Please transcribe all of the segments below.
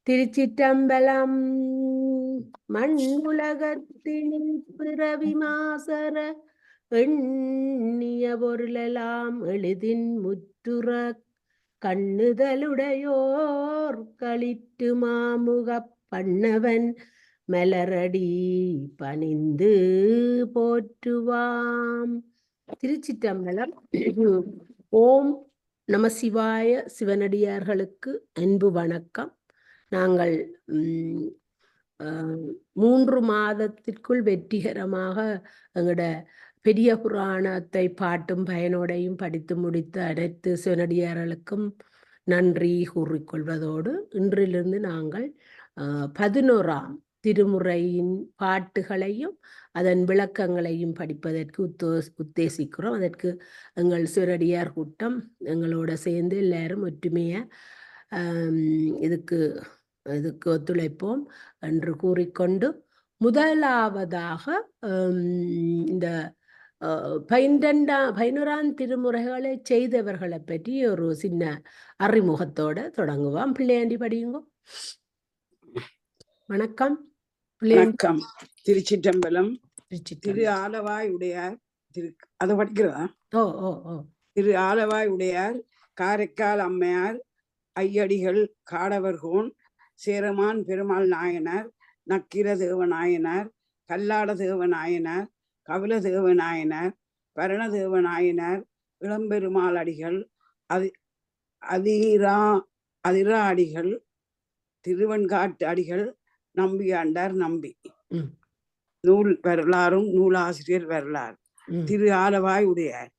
திருச்சிற்றம்பலம். மண் உலகத்தினில் பிறவி மாசற எண்ணிய பொருளெல்லாம் எளிதின் முற்றுற கண்ணுதலுடையோர் களிற்று மாமுகப் பண்ணவன் மலரடி பணிந்து போற்றுவாம். திருச்சிற்றம்பலம். ஓம் நம சிவாய. சிவனடியார்களுக்கு அன்பு வணக்கம். நாங்கள் 3 மாதத்திற்குள் வெற்றிகரமாக எங்களோட பெரிய புராணத்தை பாட்டும் பயனோடையும் படித்து முடித்த அனைத்து சிவனடியார்களுக்கும் நன்றி கூறிக்கொள்வதோடு இன்றிலிருந்து நாங்கள் 11ஆம் திருமுறையின் பாட்டுகளையும் அதன் விளக்கங்களையும் படிப்பதற்கு உத்தேசிக்கிறோம். அதற்கு எங்கள் சிவனடியார் கூட்டம் எங்களோட சேர்ந்து எல்லாரும் ஒற்றுமையாக இதுக்கு ஒத்துழைப்போம் என்று கூறிக்கொண்டு, முதலாவதாக இந்த 11ஆம் திருமுறைகளை செய்தவர்களை பற்றி ஒரு சின்ன அறிமுகத்தோட தொடங்குவோம். பிள்ளையாண்டி படியுங்க. வணக்கம். வணக்கம். திருச்சிற்றம்பலம். திரு ஆலவாய் உடையார் அதை படிக்கிறதா? திரு ஆலவாய் உடையார், காரைக்கால் அம்மையார், ஐயடிகள், காடவர்கோன், சேரமான் பெருமாள் நாயனார், நக்கீர தேவநாயனார், கல்லாட தேவநாயனார், கபில தேவநாயனார், பரணதேவநாயனார், இளம்பெருமாள் அடிகள், அதிரா அடிகள், திருவன்காட்டு அடிகள், நம்பியாண்டார் நம்பி. நூல் வரலாறும் நூலாசிரியர் வரலாறு. திரு ஆலவாய் உடையார்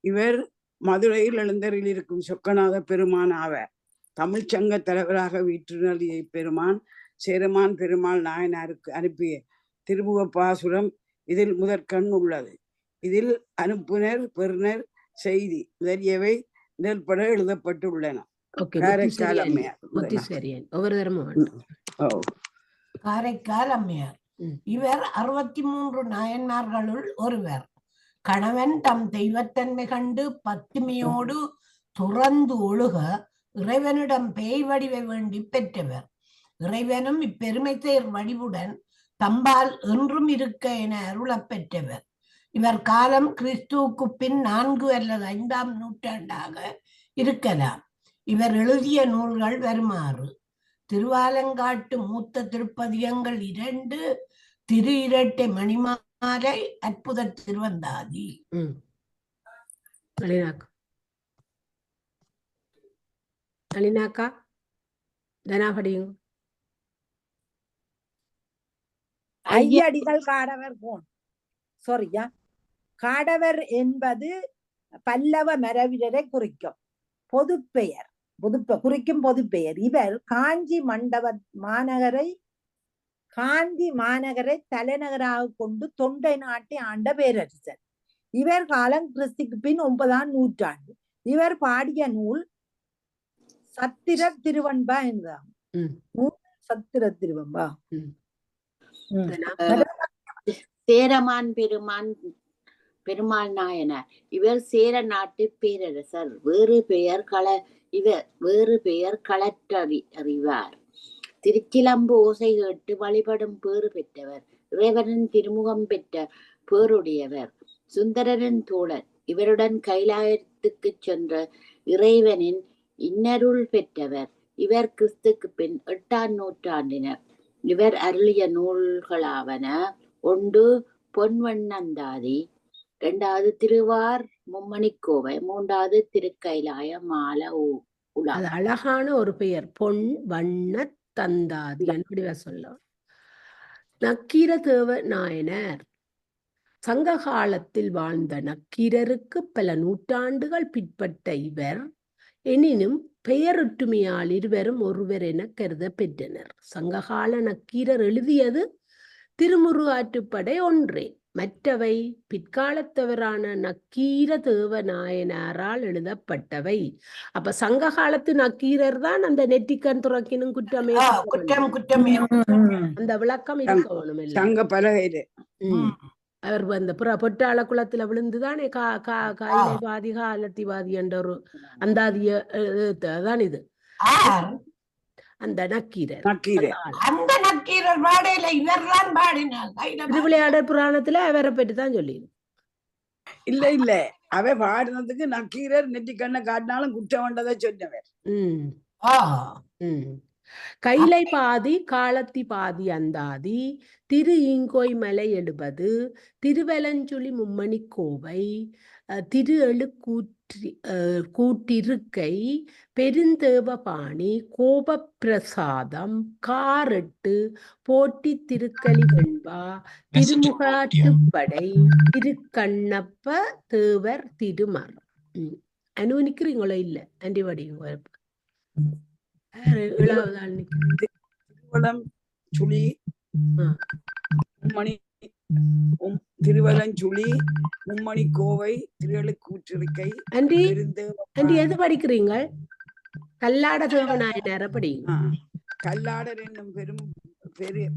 இவர் மதுரையில் எழுந்தரில் இருக்கும் சொக்கநாத பெருமான் ஆவர். தமிழ்ச்சங்க தலைவராக வீற்றுநலியை பெருமான் சேரமான் பெருமாள் நாயனாருக்கு அனுப்பிய திருமுக பாசுரம் இதில் முதற்கண் உள்ளது. இதில் அனுப்புனர் பெறுநர் செய்தி முதலியவை நெல்பட எழுதப்பட்டுள்ளன. காரைக்கால் அம்மையார். காரைக்கால் அம்மையார் இவர் 63 நாயன்மார்களுள் ஒருவர். கணவன் தம் தெய்வத்தன்மை கண்டு பத்திமையோடு துறந்து ஒழுக இறைவனிடம் பேய் வடிவை வேண்டி பெற்றவர். இறைவனும் இப்பெருமை தேர் வடிவுடன் தம்பால் என்றும் இருக்க என அருளப் பெற்றவர். இவர் காலம் கிறிஸ்துவுக்கு பின் 4 அல்லது 5ஆம் நூற்றாண்டாக இருக்கலாம். இவர் எழுதிய நூல்கள் வருமாறு: திருவாலங்காட்டு மூத்த திருப்பதிகங்கள் 2, திரு இரட்டை மணிமாலை, அற்புத திருவந்தாதி. ஐயடிகள் காடவர் போன். சாரியா, காடவர் என்பது பல்லவ மரபினரை குறிக்கும் பொதுப்பெயர், குறிக்கும் பொதுப்பெயர். இவர் காஞ்சி மாநகரை தலைநகராக கொண்டு தொண்டை நாட்டை ஆண்ட பேரரசர். இவர் காலம் கிறிஸ்துக்கு பின் 9ஆம் நூற்றாண்டு. இவர் பாடிய நூல் சத்திர திருவன்பா என்பதாம். சத்திர திருவன்பா. சேரமான் பெருமாள் நாயனார் இவர் சேர நாட்டு பேரரசர். வேறு பெயர் களற்றறிவார். திருச்சிலம்பு ஓசை கேட்டு வழிபடும் பேறு பெற்றவர். இறைவனின் திருமுகம் பெற்ற பேருடையவர். சுந்தரரின் தோழர். இவருடன் கைலாயத்துக்கு சென்ற இறைவனின் இன்னருள் பெற்றவர். இவர் கிறிஸ்துக்கு பின் 8ஆம் நூற்றாண்டினர். இவர் அருளிய நூல்களாவன: 1 பொன்வண்ணந்தாதி, 2 திருவார் மும்மணிக்கோவை, 3 திருக்கைலாய மால உலா. அழகான ஒரு பெயர், பொன் வண்ண தந்தாதி. சொல்ல நக்கீர தேவ நாயனார் சங்க காலத்தில் வாழ்ந்த நக்கீரருக்கு பல நூற்றாண்டுகள் பிற்பட்ட இவர். எனினும் பெயரொற்றுமையால் இருவரும் ஒருவர் என கருத பெற்றனர். சங்ககால நக்கீரர் எழுதியது திருமுருகாற்றுப்படை ஒன்றே. மற்றவை பிற்காலத்தவரான நக்கீர தேவ நாயனாரால் எழுதப்பட்டவை. அப்ப சங்க காலத்து நக்கீரர் தான் அந்த நெற்றிக்கண் துறக்கினும் குற்றமே அந்த விளக்கம் இருக்க வேணும். அவர் அந்த பொட்டாள குளத்துல விழுந்துதானே காயிலை பாதி காலத்தி பாதி என்ற ஒரு அந்தாதிய தான் இது. அந்த நக்கீரர். நக்கீரர். அந்த நக்கீரர் பாடையில இவர்தான் பாடினார். திருவிளையாடல் புராணத்துல அவரை பற்றி தான் சொல்லி. இல்ல இல்ல, அவ பாடினதுக்கு நக்கீரர் நெற்றிக்கண்ணை காட்டினாலும் குற்றம் வந்ததை சொன்னவர். கைலை பாதி காலத்தி பாதி அந்தாதி, திரு ஈங்கோய் மலை எழுபது, திருவலஞ்சுழி மும்மணி கோவை, திரு எழு கூட்டிருக்கை, பெருந்தேவபாணி, கோபப்பிரசாதம், காரெட்டு, போட்டி திருக்கலி வெண்பா, திருமுகாட்டுப்படை, திருக்கண்ணப்ப தேவர் திருமர். அனுவனிக்கிறீங்களோ இல்ல அண்டிவடிங்க திருவலஞ்சுழி மும்மணி, திருவலஞ்சுழி மும்மணி கோவை, திருளு கூற்றிருக்கை. ஆண்டி எது படிக்கிறீங்க? கல்லாட தேவநாயனார படிங்க. கல்லாடர் என்னும் பெரும் பெயருடைய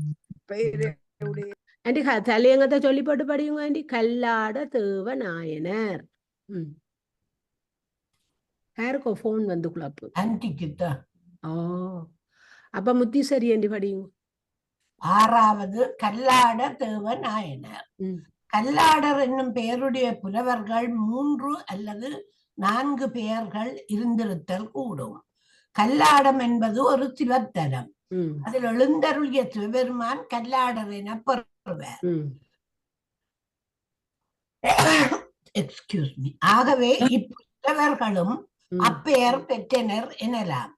ஆண்டி தலையங்கத்தை சொல்லி போட்டு படிங்க ஆண்டி. கல்லாட தேவநாயனர். யாருக்கோ போன் வந்து குழப்பு. ஓ, அப்ப முத்தீஸ்வரி ஆண்டி படிங்க. 6வது கல்லாட தேவநாயனர். கல்லாடர் என்னும் பெயருடைய புலவர்கள் 3 அல்லது 4 பெயர்கள் இருந்திருத்தல் கூடும். கல்லாடம் என்பது ஒரு சிவத்தலம். அதில் எழுந்தருளிய சிவபெருமான் கல்லாடர் என பெறுவர். Excuse me. ஆகவே இப்புலவர்களும் அப்பெயர் பெற்றனர் எனலாம்.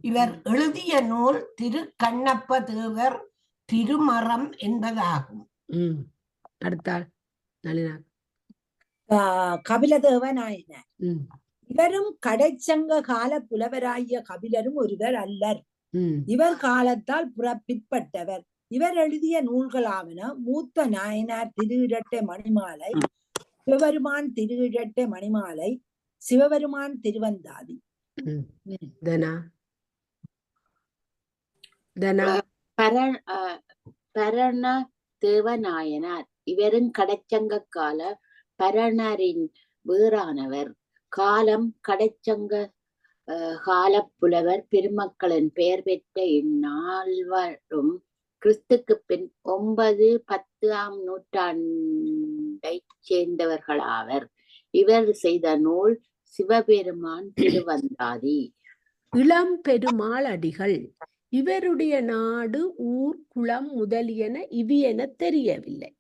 இவர் எழுதிய நூல் திருக்கண்ணப்ப தேவர் திருமரம் என்பதாகும். அடுத்தால் கபிலதேவநாயனார். இவரும் கடைச்சங்க கால புலவராகிய கபிலரும் ஒருவர் அல்லர். இவர் காலத்தால் பிற்பட்டவர். இவர் எழுதிய நூல்களாவன மூத்த நாயனார் திரு இரட்டை மணிமாலை, சிவபெருமான் திரு இரட்டை மணிமாலை, சிவபெருமான் திருவந்தாதி. பரண தேவநாயனார். இவரும் கடைச்சங்க கால பரணரின் வேறானவர். காலம் கடைச்சங்க கால புலவர் பெருமக்களின் பெயர் பெற்ற இந்நால்வரும் கிறிஸ்துக்கு பின் 9-10ஆம் நூற்றாண்டை சேர்ந்தவர்களாவர். இவர் செய்த நூல் சிவபெருமான் திருவந்தாதி. இளம் பெருமாள் அடிகள். இவருடைய நாடு ஊர் குளம் முதலியன இவியென தெரியவில்லை.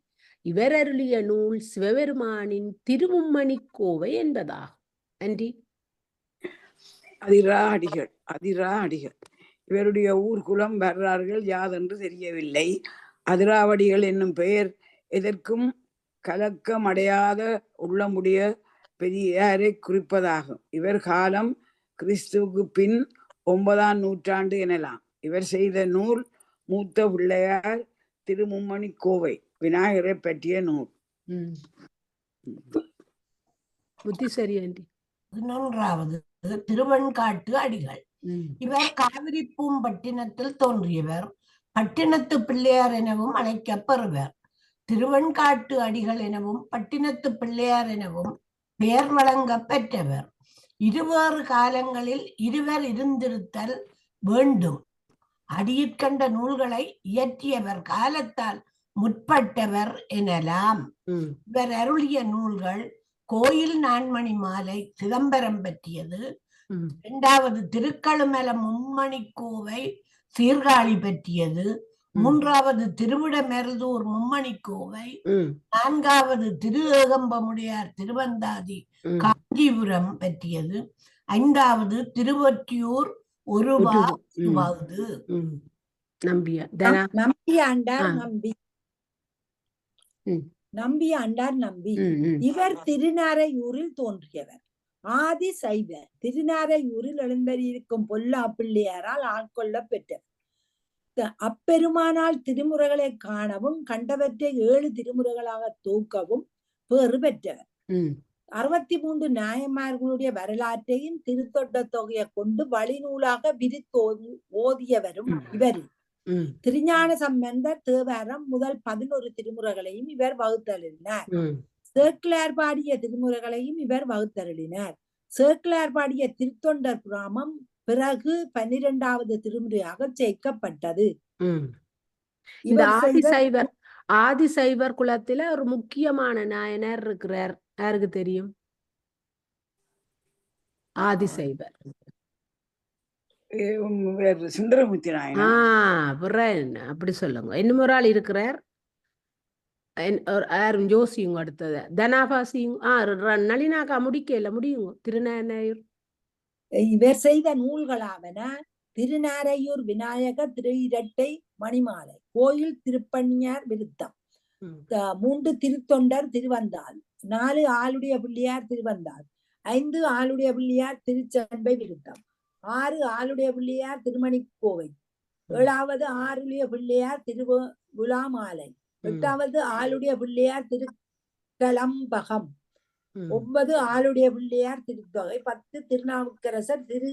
இவர் அருளிய நூல் சிவபெருமானின் திருமும்மணி கோவை என்பதாகும். நன்றி. அதிரா அடிகள். இவருடைய ஊர்குலம் வரலாறுகள் யாதென்று தெரியவில்லை. அதிராவடிகள் என்னும் பெயர் எதற்கும் கலக்கமடையாத உள்ளமுடைய பெரியாரை குறிப்பதாகும். இவர் காலம் கிறிஸ்துவுக்கு பின் 9ஆம் நூற்றாண்டு எனலாம். இவர் செய்த நூல் மூத்த பிள்ளையார் திருமும்மணி கோவை, விநாயகரை பற்றிய நூல். புத்திசரி ஆண்டி. 11வது திருவெண்காட்டு அடிகள். இவர் காவிரி பூம்பட்டினத்தில் தோன்றியவர். பட்டினத்து பிள்ளையார் எனவும் அழைக்கப்பெறுவர். திருவெண்காட்டு அடிகள் எனவும் பட்டினத்து பிள்ளையார் எனவும் பெயர் வழங்க பெற்றவர். இருவேறு காலங்களில் இருவர் இருந்திருத்தல் வேண்டும். அடியிற்கண்ட நூல்களை இயற்றியவர் காலத்தால் முற்பட்டவர் எனலாம். இவர் அருளிய நூல்கள் கோயில் நான்மணி மாலை சிதம்பரம் பற்றியது, 2வது திருக்கழுமல மும்மணி கோவை சீர்காழி பற்றியது, 3வது திருவிடமெருதூர் மும்மணி கோவை, 4வது திரு ஏகம்பமுடையார் திருவந்தாதி காஞ்சிபுரம் பற்றியது, 5வது திருவொற்றியூர் ஒருவாவது. நம்பியாண்டார் நம்பி. இவர் திருநாரையூரில் தோன்றியவர். ஆதி சைவ. திருநாரையூரில் எழுந்தறியிருக்கும் பொல்லா பிள்ளையாரால் ஆட்கொள்ள பெற்றவர். அப்பெருமானால் திருமுறைகளை காணவும் கண்டவற்றை 7 திருமுறைகளாக தூக்கவும் பேறு பெற்றவர். 63 நாயன்மார்களுடைய வரலாற்றையும் திருத்தொட்ட தொகையை கொண்டு வழிநூலாக விரித்து ஓதியவரும் இவர். திருஞான சம்பந்தர் தேவாரம் முதல் 11 திருமுறைகளையும் இவர் வகுத்தருளினார். சேக்கிழார் பாடிய திருமுறைகளையும் இவர் வகுத்தருளினார். சேக்கிழார் பாடிய திருத்தொண்டர் புராணம் பிறகு 12வது திருமுறையாக சேர்க்கப்பட்டது. இந்த இவர் செய்த ஆதிசைவர் குலத்துல ஒரு முக்கியமான நாயனர் இருக்கிறார். யாருக்கு தெரியும்? ஆதிசைவர் சுந்தரமூர்த்தி நாயனா. அப்படி சொல்லுங்க. இன்னும் ஒரு ஆள் இருக்கிறார். யாரும் ஜோசியுங்க. அடுத்தது தனாபாசியும் நளினாக்கா முடிக்கல முடியுங்க. திருநாயர் இவர் செய்த நூல்களாவன திருநாரையூர் விநாயக திரு இரட்டை மணிமாலை, கோயில் திருப்பணியார் விருத்தம், 3 திருத்தொண்டர் திருவந்தாள், 4 ஆளுடைய பிள்ளையார் திருவந்தாள், 5 ஆளுடைய பிள்ளையார் திருச்சென்பை விருத்தம், 6 ஆளுடைய பிள்ளையார் திருமணிக்கோவை, 7வது ஆளுடைய பிள்ளையார் திருவிழாமாலை, 8வது ஆளுடைய பிள்ளையார் திருக்கலம்பகம், 9 ஆளுடைய பிள்ளையார் திருத்தொகை, 10 திருநாவுக்கரசர் திரு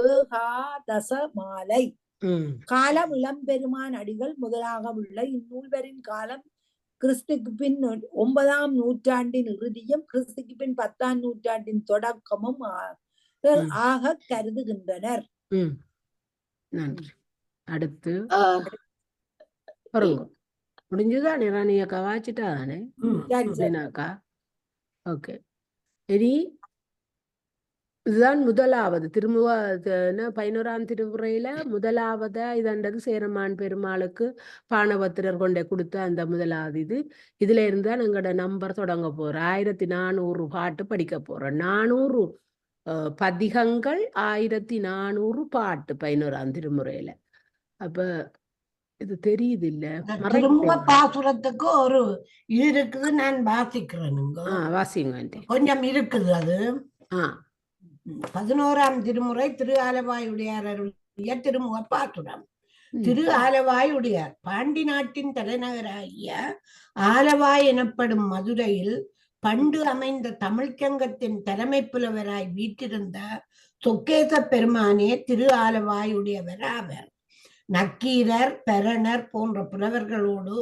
ஏகாதச மாலை. காலம் இளம்பெருமான் அடிகள் முதலாக உள்ள இந்நூல்வரின் காலம் கிறிஸ்துக்கு பின் 9ஆம் நூற்றாண்டின் இறுதியும் கிறிஸ்துக்கு பின் 10ஆம் நூற்றாண்டின் தொடக்கமும் ஆக கருதுகின்றனர். நன்றி. அடுத்து முடிஞ்சுதான். நீங்க கவாச்சிட்டா தானே? ஓகே. இனி இதுதான் முதலாவது 11ஆம் திருமுறையில முதலாவதா இதன்றது சேரமான் பெருமாளுக்கு பாணபத்திரர் கொண்டே கொடுத்த அந்த முதலாவது இதுல இருந்தா எங்களோட நம்பர் தொடங்க போறோம். 1400 பாட்டு படிக்க போறோம். 400 பதிகங்கள், 1400 பாட்டு 11ஆம் திருமுறையில. அப்ப இது தெரியுது இல்ல? திரும்ப பாசுரத்துக்கு ஒரு இது இருக்குது. நான் வாசிக்கிறேனுங்க. வாசிங்க. கொஞ்சம் இருக்குது. அது 11ஆம் திருமுறை திரு ஆலவாயுடையாருடைய திருமுக பாசுரம். திரு ஆலவாயுடையார் பாண்டி நாட்டின் தலைநகராகிய ஆலவாய் எனப்படும் மதுரையில் பண்டு அமைந்த தமிழ்ச்சங்கத்தின் தலைமை புலவராய் வீற்றிருந்த சொக்கேச பெருமானே திரு ஆலவாயுடையவர் ஆவர். நக்கீரர், பெரணர் போன்ற புலவர்களோடு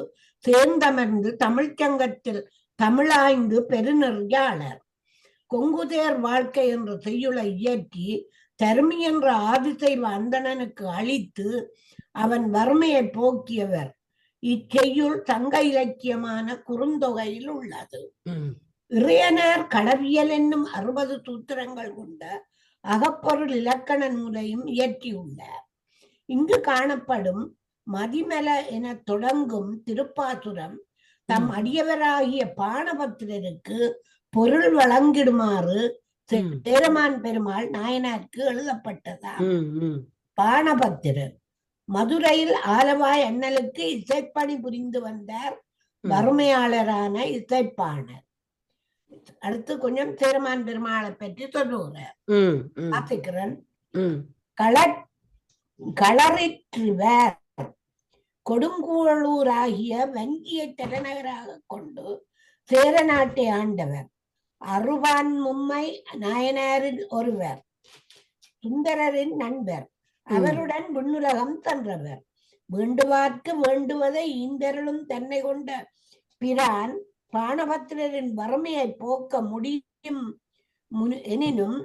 சேர்ந்தமர்ந்து தமிழ்ச்சங்கத்தில் தமிழாய்ந்து பெருநெறியாளர். கொங்குதேர் வாழ்க்கை என்ற செய்யுளை இயற்றி தருமி என்ற ஆதிசைவ அந்தணனுக்கு அளித்து அவன் வறுமையை போக்கியவர். இச்செய்யுள் சங்க இலக்கியமான குறுந்தொகையில் உள்ளது. இறையனர் கடவியல் என்னும் 60 சூத்திரங்கள் கொண்ட அகப்பொருள் இலக்கண நூலையும் இயற்றியுள்ளார். இங்கு காணப்படும் மதிமல என தொடங்கும் திருப்பாசுரம் தம் அடியவராகிய பாணபத்திரருக்கு பொருள் வழங்கிடுமாறு சேரமான் பெருமாள் நாயனாருக்கு எழுதப்பட்டதா. பாணபத்திரர் மதுரையில் ஆலவாய் அண்ணலுக்கு இசைப்பணி புரிந்து வந்தார். வறுமையாளரான இசைப்பாணர். அடுத்து கொஞ்சம் சேரமான் பெருமாளை பற்றி சொல்லுகிறார். ஆசிக்கிறன். களறிற்றுவர் கொடுங்கூழூராகிய வங்கியை தலைநகராக கொண்டு சேர நாட்டை ஆண்டவர். அருவான் மும்மை நாயனாரின் ஒருவர், சுந்தரரின் நண்பர். அவருடன் விண்ணுலகம் சென்றவர். வேண்டுவார்க்கு வேண்டுவதை ஈந்தருளும் தன்னை கொண்ட பிரான் பாணபத்திரரின் வறுமையை போக்க முடியும் எனினும்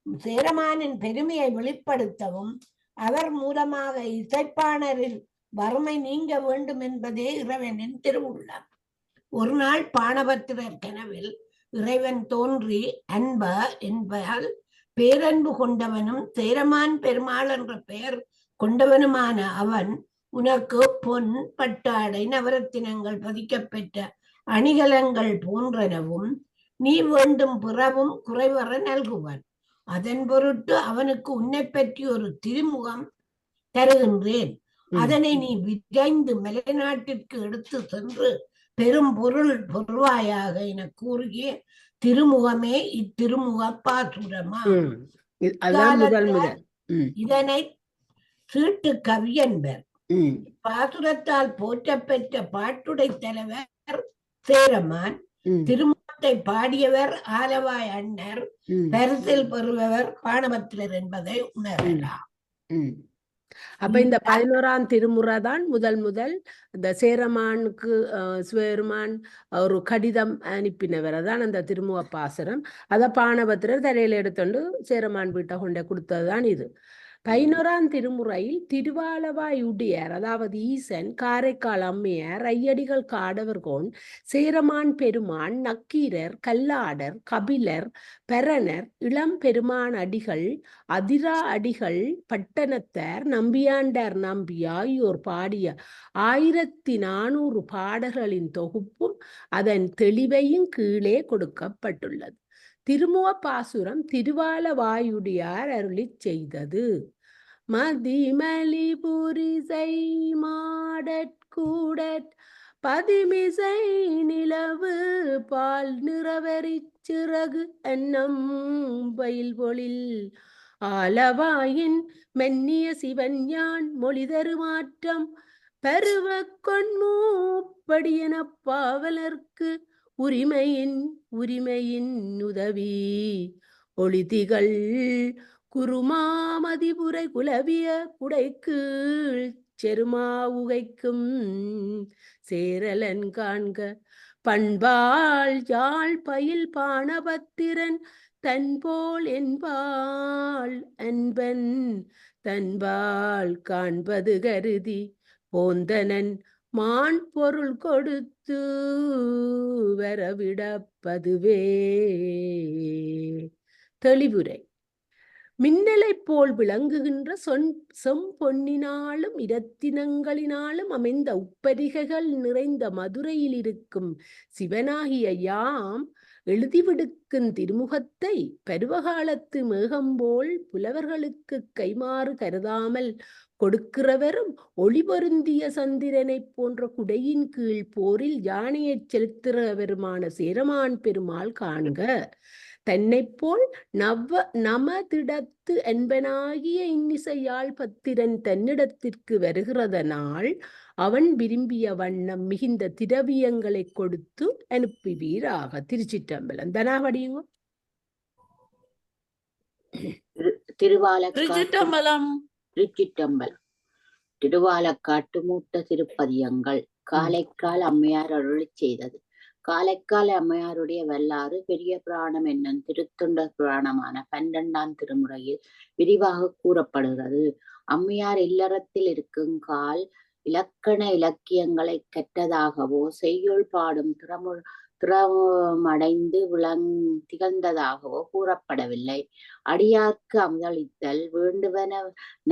சேரமானின் பெருமையை வெளிப்படுத்தவும் அவர் மூலமாக இசைப்பாணரின் வறுமை நீங்க வேண்டும் என்பதே இறைவனின் திருவுள்ளம். ஒரு நாள் பாணபத்திரர் கனவில் இறைவன் தோன்றி அன்ப என்பதால் பேரன்பு கொண்டவனும் சேரமான் பெருமாள் என்ற பெயர் கொண்டவனுமான அவன், உனக்கு பொன், பட்டாடை, நவரத்தினங்கள் பதிக்கப்பெற்ற அணிகலங்கள் போன்றனவும் நீ வேண்டும் பிறவும் குறைவர நல்குவன். அதன் பொருட்டு அவனுக்கு உன்னை பற்றி ஒரு திருமுகம் தருகின்றேன். அதனை நீ விரைந்து மலைநாட்டிற்கு எடுத்து சென்று பெரும் பொருள்வாயாக என கூறிய திருமுகமே இத்திருமுக பாசுரமா. இதனை சீட்டு கவி என்பர். பாசுரத்தால் போற்ற பெற்ற பாட்டுடை தலைவர் சேரமான். திருமுகத்தை பாடியவர் ஆலவாய் அண்ணர். பரிசில் பெறுபவர் பாணபத்திரர் என்பதை உணரலாம். அப்ப இந்த 11ஆம் திருமுறை தான் முதல் இந்த சேரமானுக்கு சிவபெருமான் ஒரு கடிதம் அனுப்பினவர் தான் அந்த திருமுக பாசுரம். அதை பாணபத்திரர் தலையில எடுத்துண்டு சேரமான் வீட்டை கொண்டே கொடுத்ததுதான் இது. 11ஆம் திருமுறையில் திருவாலவாய் உடையார், அதாவது ஈசன், காரைக்கால் அம்மையார், ஐயடிகள் காடவர்கோன், சேரமான் பெருமான், நக்கீரர், கல்லாடர், கபிலர், பெரணர், இளம் பெருமான் அடிகள், அதிரா அடிகள், பட்டணத்தார், நம்பியாண்டார் நம்பி ஆகியோர் பாடிய 1400 பாடல்களின் தொகுப்பும் அதன் தெளிவையும் கீழே கொடுக்கப்பட்டுள்ளது. திருமுக பாசுரம் திருவாலவாயுடையார் அருளிச் செய்தது. மதிமலி புரிசை மாடற்கூடற் பதிமிசை நிலவு பால் நிறவெறிச் சிறகு அன்னம் பயில் பொழில் ஆலவாயின் மென்னிய சிவன் யான் மொழிதரு மாற்றம் பருவ கொன்மூப்படியென பாவலர்க்கு உரிமையின் உதவி ஒளிதிகள் குருமாமதிபுரை குலவிய குடைக்கீழ் செருமா உகைக்கும் சேரலன் காண்க பண்பால் யாழ் பயில் பாணபத்திரன் தன்போல் என்பாள் அன்பன் தன்பால் காண்பது கருதி போந்தனன் மான் பொருள் கொடுத்து வரவிடப்பதுவே. தெளிவுரை. மின்னலை போல் விளங்குகின்ற செம்பொன்னினாலும் இரத்தினங்களினாலும் அமைந்த உப்பரிகைகள் நிறைந்த மதுரையில் இருக்கும் சிவனாகிய யாம் எழுதிவிடுக்கும் திருமுகத்தை பருவகாலத்து மேகம்போல் புலவர்களுக்கு கைமாறு கருதாமல் கொடுக்கிறவரும் ஒளி பொருந்திய சந்திரனைப் போன்ற குடையின் கீழ் போரில் யானையைச் செலுத்துகிறவருமான சேரமான் பெருமாள் காண்க. தன்னைப் போல் நமதிடத்து என்பனாகிய இன்னிசையால் பத்திரன் தன்னிடத்திற்கு வருகிறதனால் அவன் விரும்பிய வண்ணம் மிகுந்த திரவியங்களை கொடுத்து அனுப்புவீராக. திருச்சிற்றம்பலம். தனாவடியுங்க. திருச்சிற்றம்பலம். திருவாலக்காட்டு மூட்ட திருப்பதியங்கள். காலைக்கால் அம்மையார் அருளிச் செய்தது. காலைக்கால் அம்மையாருடைய வரலாறு பெரிய புராணம் என்னும் திருத்தொண்டர் புராணமான 12ஆம் திருமுறையில் விரிவாக கூறப்படுகிறது. அம்மையார் இல்லறத்தில் இருக்கும் கால் இலக்கண இலக்கியங்களை கற்றதாகவோ செய்யுள் பாடும் திறமடைந்து திகழ்ந்ததாகவோ கூறப்படவில்லை. அடியார்க்கு அமுதளித்தல், வேண்டுவன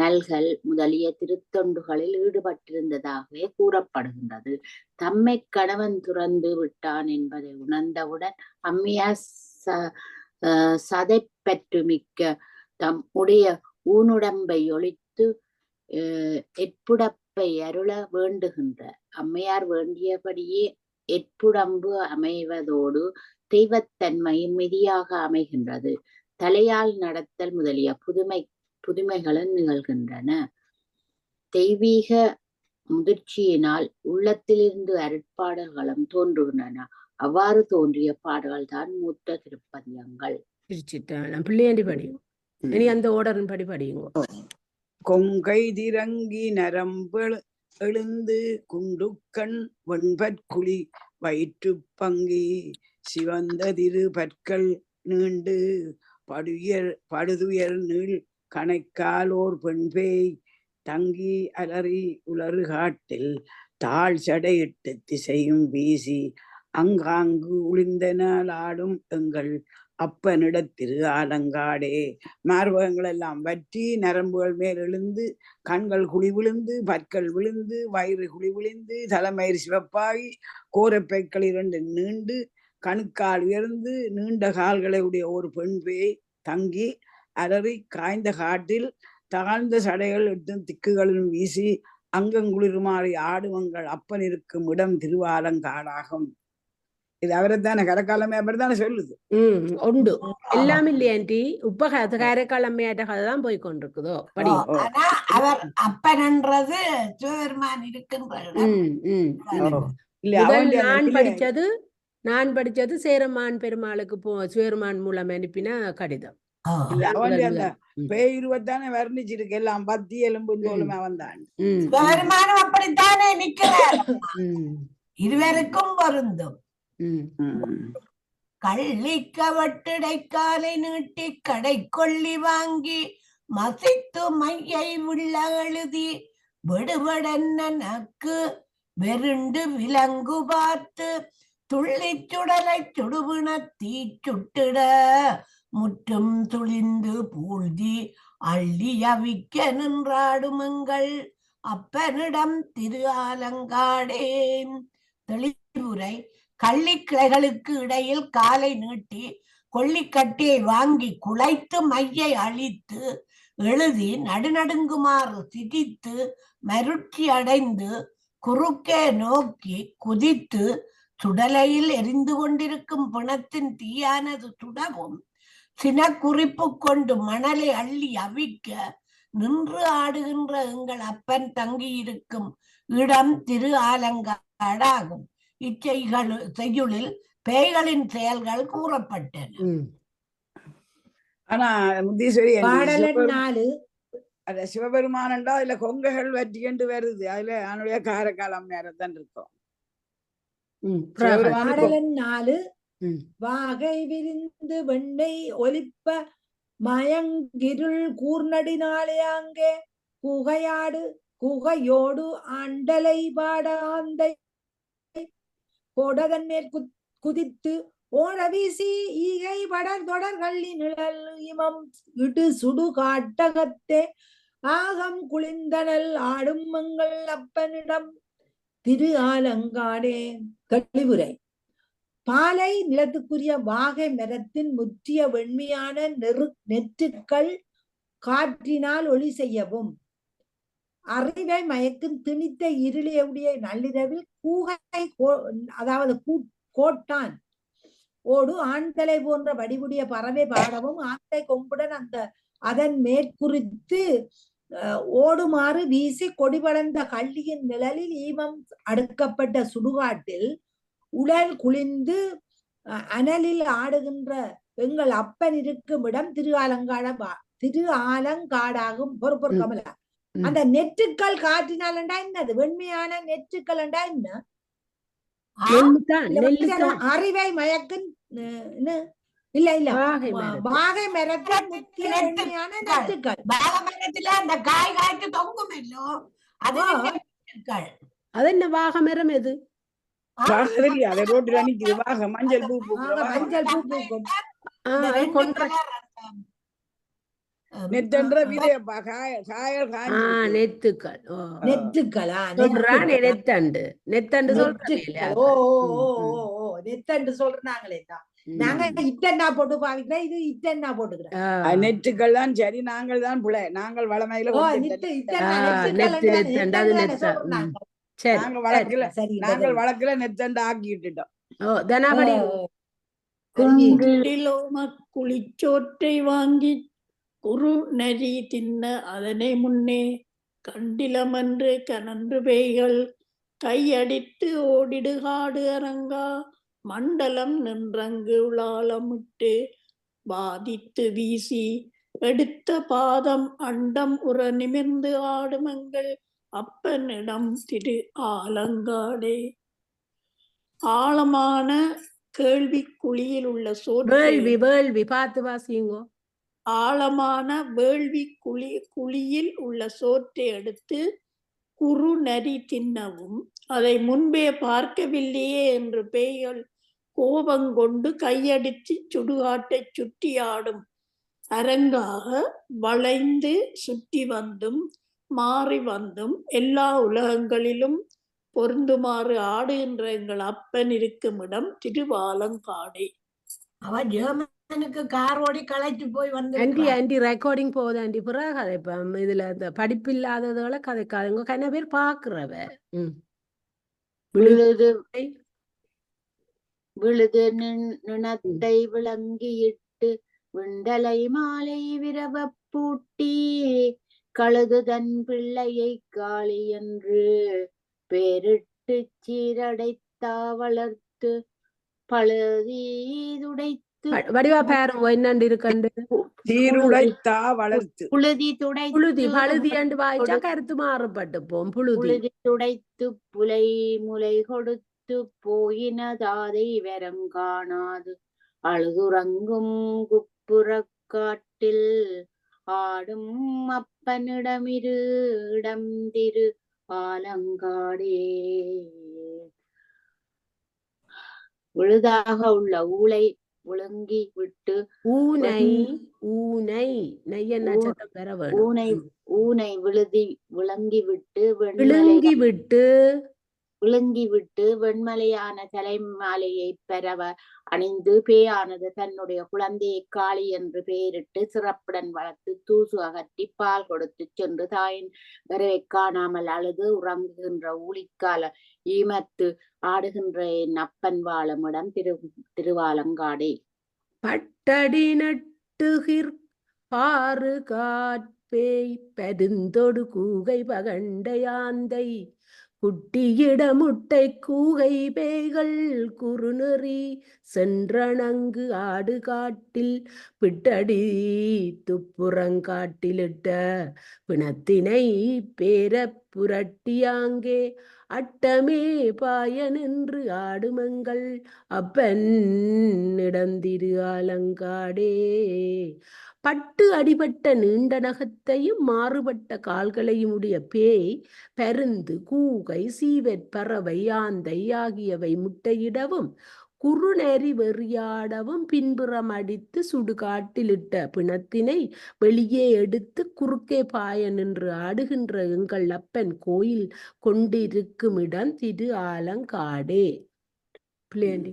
நல்கல் முதலிய திருத்தொண்டுகளில் ஈடுபட்டிருந்ததாகவே கூறப்படுகின்றது. தம்மை கணவன் துறந்து விட்டான் என்பதை உணர்ந்தவுடன் அம்மையார் சதைப்பற்றுமிக்க தம் உடைய ஊனுடம்பை ஒழித்து எட்புடப்பை அருள வேண்டுகின்ற அம்மையார் வேண்டியபடியே எட்புடம்பு அமைவதோடு தெய்வத்தன்மையும் மிதியாக அமைகின்றது. தலையால் நடத்தல் முதலிய புதுமைகளும் நிகழ்கின்றன. தெய்வீக முதிர்ச்சியினால் உள்ளத்திலிருந்து அருட்பாடல்களும் தோன்றுகின்றன. அவ்வாறு தோன்றிய பாடல்கள் தான் மூத்த திருப்பதியங்கள். திருச்சிற்றம்பலம். பிள்ளையாண்டி படியும். இனி அந்த ஓடரின் படி படியுங்க. கொங்கை திரங்கி நரம்பு எழுந்து குண்டுக்கண் வெண்பற்குழி வயிற்று பங்கி சிவந்த திரு பற்கள் நீண்டு படுதுயர் நீள் கணைக்காலோர் பெண்பேய் தங்கி அலறி உலறு காட்டில் தாழ் சடையிட்டு திசையும் வீசி அங்காங்கு உளிந்தனால் ஆடும் எங்கள் அப்பனிடத்திரு ஆலங்காடே. மார்பகங்கள் எல்லாம் வற்றி நரம்புகள் மேல் எழுந்து கண்கள் குழி விழுந்து பற்கள் விழுந்து வயிறு குழி விழுந்து தலைமயிர் சிவப்பாகி கோரப்பைக்கள் 2 நீண்டு கணுக்கால் உயர்ந்து நீண்ட கால்களை உடைய ஒரு பெண் பேய் தங்கி அலறி காய்ந்த காட்டில் தாழ்ந்த சடைகள் 8 திக்குகளிலும் வீசி அங்கங்குளிருமாறி ஆடுவங்கள் அப்பன் இருக்கும் இடம் திருவாலங்காடாகும். இது அவரைத்தானே கரைக்காலமே அப்படித்தானே சொல்லுது. உண்டு எல்லாம் இல்லையாண்டி. இப்ப காரைக்கால் அம்மையாட்ட கதை தான் போய் கொண்டிருக்குதோ. படி. ஆனா அவர் அப்பன்ன்றது சிவபெருமான் இருக்கின்ற நான் படிச்சது சேரமான் பெருமாளுக்கு சிவபெருமான் மூலம் அனுப்பின கடிதம். ஆ. இல்ல அவன் அந்த ம். பேய் உருவத்தானே வர்ணிச்சிருக்கு எல்லாம் பத்தி எலும்பும் தோலுமா வந்தான். ம். வருமானம் அப்படித்தானே நிக்கிறார். ம். இருவருக்கும் பொருந்தும். ம். கள்ளிக்கவட்டிடைக்காலை நீட்டி கடை கொள்ளி வாங்கி மசித்து மையை உள்ள எழுதி விடுபடன்ன நக்கு வெருண்டு விலங்கு பார்த்து துள்ளி சுடலை சுடுவின தீ சுட்டிட முற்றும் துளிந்து பூழ்தி அள்ளி அவிக்க நின்றாடுமங்கள் அப்பனிடம் திரு ஆலங்காடே. தெளிவுரை. கள்ளிக்கிளைகளுக்கு இடையில் காலை நீட்டி கொள்ளிக்கட்டியை வாங்கி குலைத்து மையை அழித்து எழுதி நடுநடுங்குமாறு சிரித்து மருட்சி அடைந்து குறுக்கே நோக்கி குதித்து சுடலையில் எரிந்து கொண்டிருக்கும் பிணத்தின் தீயானது சுடவும் சின குறிப்பு கொண்டு மணலை அள்ளி அவிக்க நின்று ஆடுகின்ற எங்கள் அப்பன் தங்கியிருக்கும் இடம் திரு ஆலங்காடாகும். செய்யுளில் பேய்களின் செயல்கள் கூறப்பட்டன. ஆனா முத்தீஸ்வரி பாடலன் 4 அத சிவபெருமானண்டா அதுல கொங்கைகள் வற்றிண்டு வருது. அதுல அவனுடைய காரக்காலம் நேரத்தான் இருக்கும். பாடலன் 4 வாகை விரிந்து வெண்ணை ஒலிப்ப மயங்கிருள் கூர்நடினாலே அங்கே குகையோடு ஆண்டலை பாடாந்தை கோடதன் மேல் குதித்து ஓட வீசி ஈகை படர் தொடர் கள்ளி நிழல் இமம் இடு சுடு காட்டகத்தே ஆகம் குளிந்தனல் ஆடும் மங்கள் அப்பனிடம் திரு ஆலங்காடே. தெளிவுரை. பாலை நிலத்துக்குரிய வாகை மரத்தின் முற்றிய வெண்மையான நெற்றுக்கள் காற்றினால் ஒளி செய்யவும் அறிவை மயக்கும் திணித்த இருளியுடைய நள்ளிரவில் கூகை அதாவது கோட்டான் ஓடு ஆண்தலை போன்ற வடிவுடைய பறவை பாடவும் ஆந்தை கொம்புடன் அதன் மேற்குறித்து ஓடுமாறு வீசி கொடி படர்ந்த கள்ளியின் நிழலில் ஈமம் அடுக்கப்பட்ட சுடுகாட்டில் உடல் குளிந்து அனலில் ஆடுகின்ற எங்கள் அப்பன் இருக்கும் இடம் திரு ஆலங்காடாகும். பொறுப்பொருக்கமல அந்த நெற்றுக்கள் காற்றினால் என்றா என்னது? வெண்மையான நெற்றுக்கள் என்றா என்ன? அறிவை மயக்கும் இல்ல வாகை மரத்தில் முக்கிய வெண்மையான நெற்றுக்கள். வாகை மரத்துல அந்த காய் காய்ச்சி தொங்கும் இல்லோ, அது என்ன வாகை மரம்? எது அதை ரோட்டுல நிக்குது. வாகை மஞ்சள் பூ பூக்கும். நெத்தென்ற விதையப்பா காயல் நெத்துக்கள். நெத்துக்களா? நெத்தண்டு நெத்தண்டு சொல்றாங்களே. நாங்க இட்டன்னா போட்டு பாவிக்கிறோம், இது இட்டன்னா போட்டுக்கிறோம். நெற்றுக்கள் தான் சரி, நாங்கள் தான் புல. நாங்கள் வளமையில நாங்கள் வழக்குல நெத்தண்டு ஆக்கி விட்டுட்டோம். குளிச்சோற்றை வாங்கி குறு நரி தின்ன அதனை முன்னே கண்டிலமன்று கனன்று பேய்கள் கையடித்து ஓடிடுகாடு அரங்கா மண்டலம் நின்றங்கு உளாலமிட்டு பாதித்து வீசி எடுத்த பாதம் அண்டம் உற நிமிர்ந்து ஆடுமங்கள் அப்பனிடம் திரு ஆலங்காடே. ஆழமான கேள்வி குழியில் உள்ள வேள்வி பார்த்து வாசிங்கோ. ஆழமான வேள்வி குழியில் உள்ள சோற்றை எடுத்து குறு நரி தின்னவும் அதை முன்பே பார்க்கவில்லையே என்று பேய்கள் கோபங்கொண்டு கையடித்து சுடுகாட்டை சுற்றி ஆடும் அரங்காக வளைந்து சுற்றி வந்தும் மாறி வந்தும் எல்லா உலகங்களிலும் பொருந்துமாறு ஆடுகின்ற எங்கள் அப்பன் இருக்கும் இடம் திருவாலங்காடே. அவன் ஜெர்மனுக்கு கார் ஓடி களைச்சு போய் வந்து ஆண்டி ரெக்கார்டிங் போகுது ஆண்டி. பிறகு கதைப்பேன். இதுல இந்த படிப்பு இல்லாததுகளை கதைக்காதுங்க. கன பேர் பாக்குறவ. விழுது நினத்தை விளங்கியிட்டு விண்டலை மாலை விரவ பூட்டி கழுது தன் பிள்ளையை காளி என்று பேரிட்டு சீரடைத்தா வளர்த்து பழுதீதுடைத்த வடிவா பாருங்க என்னண்டு இருக்கண்டு. சீருடைத்தா வளர்த்து புழுதி புழுதி துடைத்து பழுதி என்று வாய்ச்சா கருத்து மாறுபட்டு போம். புழுதி புழுதி துடைத்து புலை முலை கொடுத்து போயின தாதை வரம் காணாது அழுதுறங்கும் குப்புறக்காட்டில் ஆடும் அப்பனிடமிரு இடம் திரு ஆலங்காடே. விழுதாக உள்ள ஊளை விழுங்கி விட்டு ஊனை ஊனை நெய் என்ன சத்தம் பெற வேணும். ஊனை ஊனை விழுங்கி விட்டு விழுங்கி விட்டு வெண்மலையான தலைமாலையை பெறவ அணிந்து பேயானது தன்னுடைய குழந்தையை காளி என்று பெயரிட்டு சிறப்புடன் வளர்த்து தூசு அகற்றி பால் கொடுத்து சென்று தாயின் வரவை காணாமல் அழுது உறங்குகின்ற ஊழிக்கால ஈமத்து ஆடுகின்ற என் அப்பன் வாழும் இடம் திருவாலங்காடே. பட்டடி நட்டுகிர் பாறு காட்பேய் பெருந்தொடு கூகை பகண்டையாந்தை குட்டியிட முட்டை கூகை பேய்கள் குறுநெறி சென்றணங்கு ஆடு காட்டில் பிட்டடி துப்புறங்காட்டிலிட்ட பிணத்தினை பேர புரட்டியாங்கே அட்டமே பாய நின்று ஆடுமங்கள் அப்பன் இடந்திரு ஆலங்காடே. பட்டு அடிபட்ட நீண்ட நகத்தையும் மாறுபட்ட கால்களையும் உடைய பேய் பருந்து கூகை சீவற் பறவை ஆந்தை ஆகியவை முட்டையிடவும் குறுநெறி வெறியாடவும் பின்புறம் அடித்து சுடுகாட்டிலிட்ட பிணத்தினை வெளியே எடுத்து குறுக்கே பாய நின்று ஆடுகின்ற எங்கள் அப்பன் கோயில் கொண்டிருக்கும் இடம் திரு ஆலங்காடே. பிள்ளையாண்டி.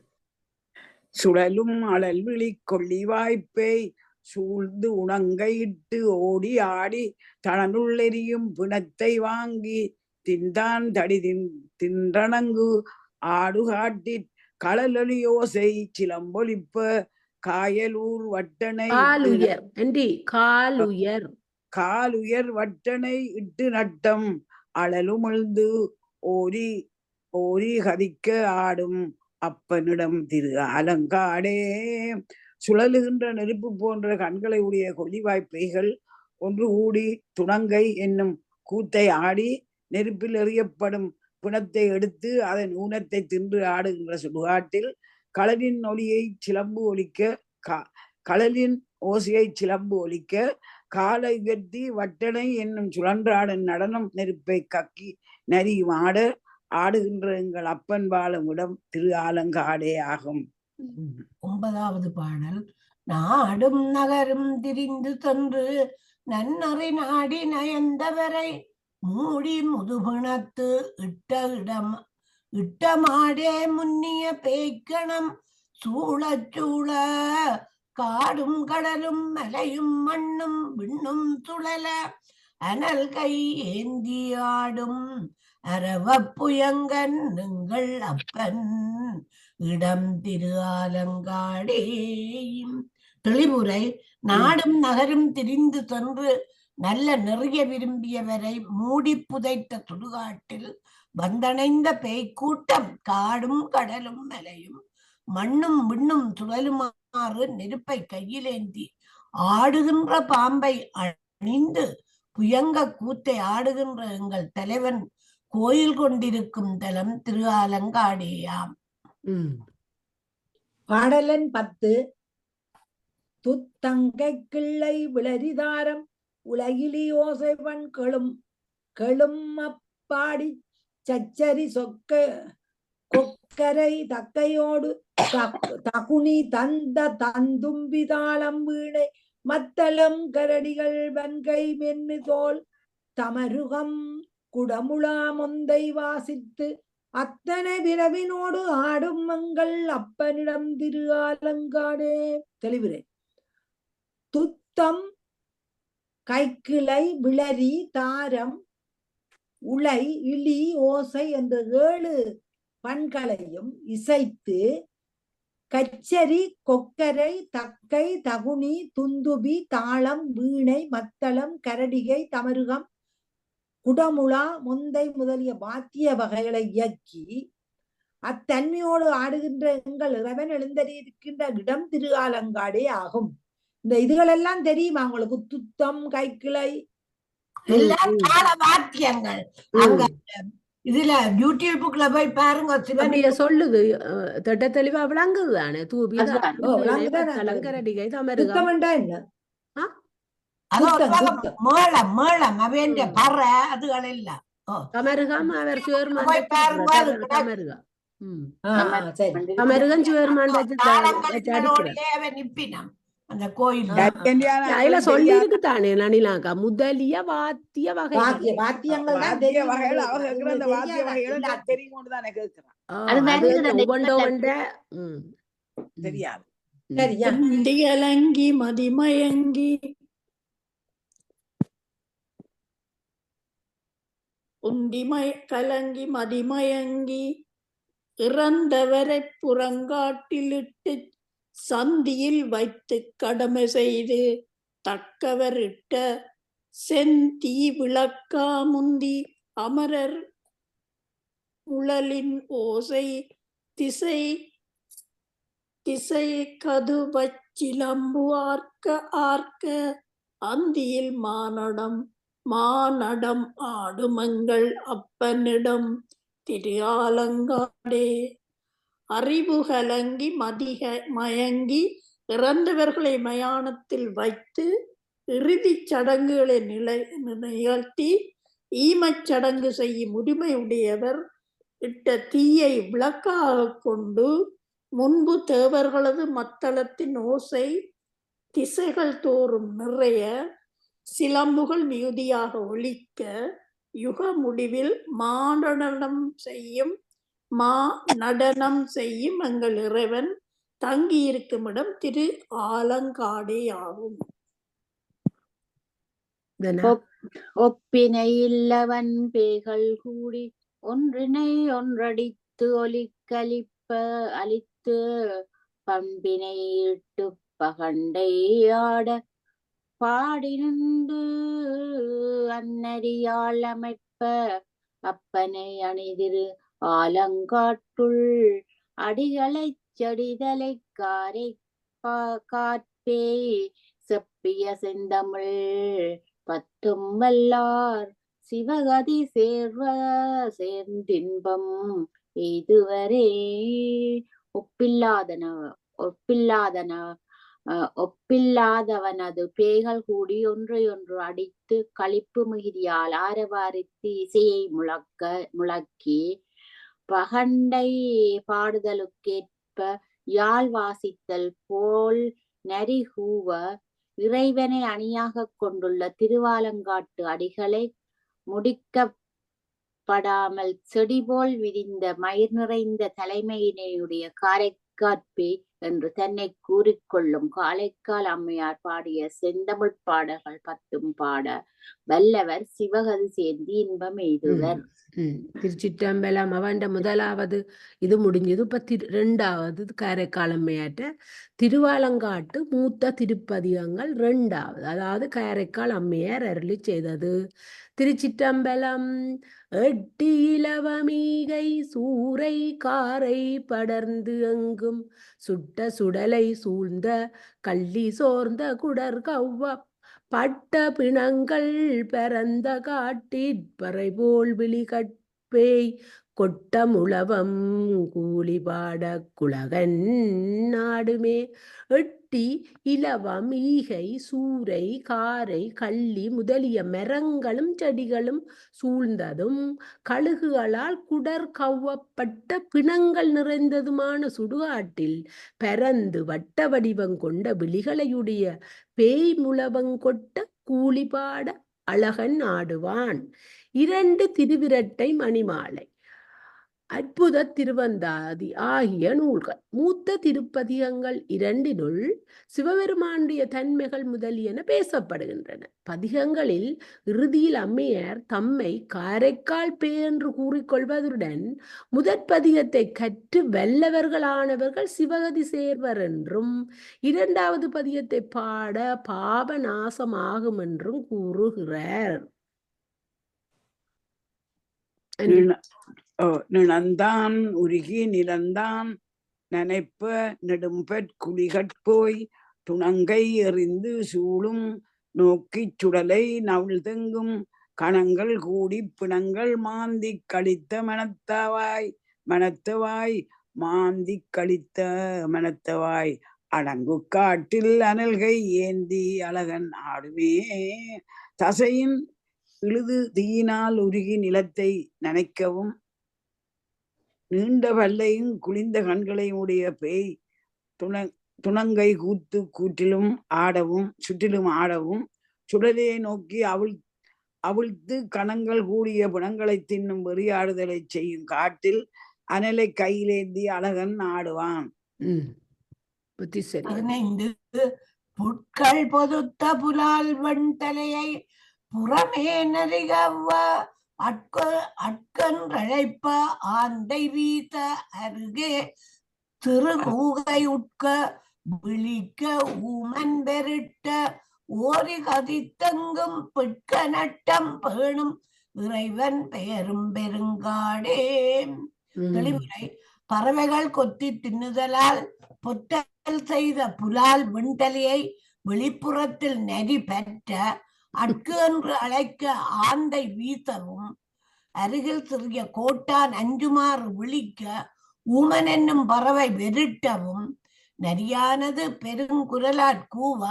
சுழலும் அழல் விழி கொள்ளி வாய்ப்பேய் சூழ்ந்து உணங்கையிட்டு ஓடி ஆடி தனனுள்ளெரியும் பிணத்தை வாங்கி தின்தான் தடி தின்றணங்கு ஆடுகாட்டிற் களலொலியோசை சிலம்பொலிப்ப காயலூர் வட்டனை காலுயர் வட்டனை இட்டு நட்டம் அழலுமிழ்ந்து ஓரி ஓரி கதிக்க ஆடும் அப்பனிடம் திரு ஆலங்காடே. சுழலுகின்ற நெருப்பு போன்ற கண்களை உடைய கொள்ளிவாய்ப்பைகள் ஒன்று கூடி துணங்கை என்னும் கூத்தை ஆடி நெருப்பில் எறியப்படும் பிணத்தை எடுத்து அதன் ஊனத்தை தின்று ஆடுகின்ற சுடுகாட்டில் களலின் ஒலியை சிலம்பு ஒலிக்க களலின் ஓசையை சிலம்பு ஒலிக்க காலை உயர்த்தி வட்டனை என்னும் சுழன்றாடன் நடனம் நெருப்பை கக்கி நரியும் ஆடுகின்ற எங்கள் அப்பன் வாழும் இடம் திரு ஆலங்காடே ஆகும். 9வது பாடல். நாடும் நகரும் திரிந்து சென்று நன்னறி நாடி நயந்தவரை மூடி முதுபிணத்து இட்டமாடே முன்னிய பேய்க்கணம் சூழ காடும் கடலும் மலையும் மண்ணும் விண்ணும் சுழல அனல் கை ஏந்தி ஆடும் அரவப்புயங்கன் நீங்கள் அப்பன் இடம் திரு ஆலங்காடே. தெளிவுரை. நாடும் நகரும் திரிந்து சென்று நல்ல நெறிய விரும்பியவரை மூடி புதைத்த சுடுகாட்டில் வந்தணைந்த பேய்க்கூட்டம் காடும் கடலும் மலையும் மண்ணும் விண்ணும் சுழலுமாறு நெருப்பை கையிலேந்தி ஆடுகின்ற பாம்பை அணிந்து புயங்க கூத்தை ஆடுகின்ற எங்கள் தலைவன் கோயில் கொண்டிருக்கும் தலம் திரு ஆலங்காடேயாம். பாடலன் 10. துத்தங்கை கிள்ளை விளரிதாரம் உலகிலி ஓசைவன் கெளும் அப்பாடி சச்சரி கொக்கரை தக்கையோடு தகுனி தந்த தந்தும்பி தாளம் வீணை மத்தளம் கரடிகள் வன்கை மென்னு தோல் தமருகம் குடமுழா மொந்தை வாசித்து அத்தனை விரவினோடு ஆடும் மங்கள் அப்பனிடம் திரு ஆலங்காடே. தெளிவுரை. துத்தம் கைக்கிளை விளரி தாரம் உலை இழி ஓசை என்ற 7 பண்களையும் இசைத்து கச்சரி கொக்கரை தக்கை தகுனி துந்துபி தாளம் வீணை மத்தளம் கரடிகை தமருகம் குடமுழா மொந்தை முதலிய வாத்திய வகைகளை இயக்கி அத்தன்மையோடு ஆடுகின்ற எங்கள் இறைவன் எழுந்தறியிருக்கின்ற இடம் திருஆலங்காடே ஆகும். இந்த இதுகளெல்லாம் தெரியுமா உங்களுக்கு? துத்தம், கைக்கிளை, எல்லாம் தாள வாத்தியங்கள். அங்க இதுல யூடியூப்ல போய் பாருங்க. சிவன் அப்படியே சொல்லுது திட்ட தெளிவா விளங்குது தானே. தூபி அதுதான். கலங்கரடிகை தமருகம். துத்தம்ண்டா என்ன? அது ஒரு துத்தம், வகை துத்தம். மேளம் அவன் பற அதுகள் எல்லாம். தமருகம் அவர் போய் பாருங்க, அது சுவர்மான் தமருகம். சரி. தமருகம் சுவர்மான் வச்சு தாளங்களினோடயே அவன் நிப்பினான் அந்த கோயில். அதுல சொல்லி இருக்கு தானே நனிலாக்கா. முதலிய வாத்திய வகை வாத்தியங்கள் தான் தெரியும். தெரியாது. சரியா? கலங்கி மதிமயங்கி கலங்கி மதிமயங்கி இறந்தவரை புறங்காட்டிலிட்டு சந்தியில் வைத்து கடமை செய்து தக்கவரிட்ட செந்தீ விளக்கா முந்தி அமரர் உழலின் ஓசை திசை கதுவச்சிலம்பு ஆர்க்க அந்தியில் மானடம் ஆடுமங்கள் அப்பனிடம் திரு ஆலங்காடே. அறிவு கலங்கி மயங்கி இறந்தவர்களை மயானத்தில் வைத்து இறுதிச் சடங்குகளை நிகழ்த்தி ஈமச் சடங்கு செய்யும் உரிமையுடையவர் இட்ட தீயை விளக்காக கொண்டு முன்பு தேவர்களது மத்தளத்தின் ஓசை திசைகள் தோறும் நிறைய சிலம்புகள் மிகுதியாக ஒலிக்க யுக முடிவில் நடனம் செய்யும் எங்கள் இறைவன் தங்கியிருக்கும் இடம் திரு ஆலங்காடே ஆகும். ஒப்பினை இல்லவன் பேய்கள் கூடி ஒன்றினை ஒன்றடித்து ஒலிக்கலிப்ப அளித்து பண்பினை இட்டு பகண்டை ஆட பாடி நின்று அன்னறியால் அமைப்ப அப்பனை அணிதிரு ஆலங்காட்டுள் அடிகளை செடிதலை காற்பே செப்பிய செந்தமிழ் பத்தும் வல்லார் சிவகதி சேர்ந்தின்பம் இதுவரே. ஒப்பில்லாதவனது பேய்கள் கூடி ஒன்றையொன்று அடித்து களிப்பு மிகுதியால் ஆரவாரித்து இசையை முழக்கி பகண்டை பாடுதலுக்கேற்ப யாழ் வாசித்தல் போல் நரிகூவ இறைவனை அணியாக கொண்டுள்ள திருவாலங்காட்டு அடிகளை முடிக்கப்படாமல் செடி போல் விரிந்த மயிர் நிறைந்த தலைமையினையுடைய காரைக்காற்பே என்று தன்னை கூறிக்கொள்ளும் காரைக்கால் அம்மையார் பாடிய செந்தமிழ் பாடல்கள் 10 பாட வல்லவர் சிவகதி சேர்ந்து இன்பம் எய்துவர். திருச்சிற்றம்பலம். அவண்ட முதலாவது இது முடிஞ்சது. இப்ப 2வது காரைக்கால் அம்மையாற்ற திருவாலங்காட்டு மூத்த திருப்பதிகங்கள் 2வது, அதாவது காரைக்கால் அம்மையார் அருளி செய்தது. திருச்சிற்றம்பலம். எட்டி இலவமீகை சூறை காரை படர்ந்து எங்கும் சுட்ட சுடலை சூழ்ந்த கள்ளி சோர்ந்த குடர் கவ்வ பட்ட பிணங்கள் பரந்த காட்டிற்பறை போல் விழி கட்பேய் கொட்ட முழவம் கூலி பாட குலகன் நாடுமே. எட்டி இலவம் ஈகை சூரை காரை கள்ளி முதலிய மரங்களும் செடிகளும் சூழ்ந்ததும் கழுகுகளால் குடர் கவ்வப்பட்ட பிணங்கள் நிறைந்ததுமான சுடுகாட்டில் பரந்து வட்ட வடிவம் கொண்ட விழிகளையுடைய பேய் முழவங்கொட்ட கூலிபாட அழகன் ஆடுவான். 2 திருவிரட்டை மணிமாலை அற்புத திருவந்தாதி ஆகிய நூல்கள். மூத்த திருப்பதிகங்கள் 2னுள் சிவபெருமானுடைய தன்மைகள் முதலியன பேசப்படுகின்றன. பதிகங்களில் இறுதியில் அம்மையார் தம்மை காரைக்கால் பே என்று கூறிக்கொள்வதுடன் முதற்பதிகத்தை கற்று வல்லவர்களானவர்கள் சிவகதி சேர்வர் என்றும் 2வது பதிகத்தை பாட பாப நாசமாகும் என்றும் கூறுகிறார். நிணந்தான் உருகி நிலந்தான் நனைப்ப நெடும்பற் குளிகட்போய் துணங்கை எறிந்து சூழும் நோக்கிச் சுடலை நவிழ்தெங்கும் கணங்கள் கூடி பிணங்கள் மாந்தி கழித்த மனத்தவாய் மாந்தி கழித்த மனத்தவாய் அடங்கு காட்டில் அனல்கை ஏந்தி அழகன் ஆடுமே. தசையின் இழுது தீயினால் உருகி நிலத்தை நனைக்கவும் நீண்ட பல்லையும் குளிந்த கண்களையும் உடைய பேய் துணங்கை கூற்றிலும் சுற்றிலும் ஆடவும் சுடலையை நோக்கி அவிழ்த்து கணங்கள் கூடிய பிணங்களை தின்னும் வெறியாடுதலை செய்யும் காட்டில் அனலை கையிலேந்தி அழகன் ஆடுவான். புட்கள் பொதுத்த புலால் வெண்தலையை புறமே நெறிகவ அட்கன்றழைப்ப ஆந்தை வீத்த அருகே திருகூகை உட்க விழிக்க ஊமன் பெருட்ட ஓரி கதித்தங்கும் பிட்க நட்டம் பேணும் இறைவன் பெயரும் பெருங்காடே. தெளிவுரை. பறவைகள் கொத்தி தின்னுதலால் பொத்தல் செய்த புலால் வெண்தலையை வெளிப்புறத்தில் நெறி பெற்ற அட்கு என்று அழைக்க ஆந்தை வீசவும் அருகில் சிறிய கோட்டான் அஞ்சுமாறு விழிக்க ஊமன் என்னும் பறவை வெருட்டவும் நரியானது பெருங்குரலாற் கூவ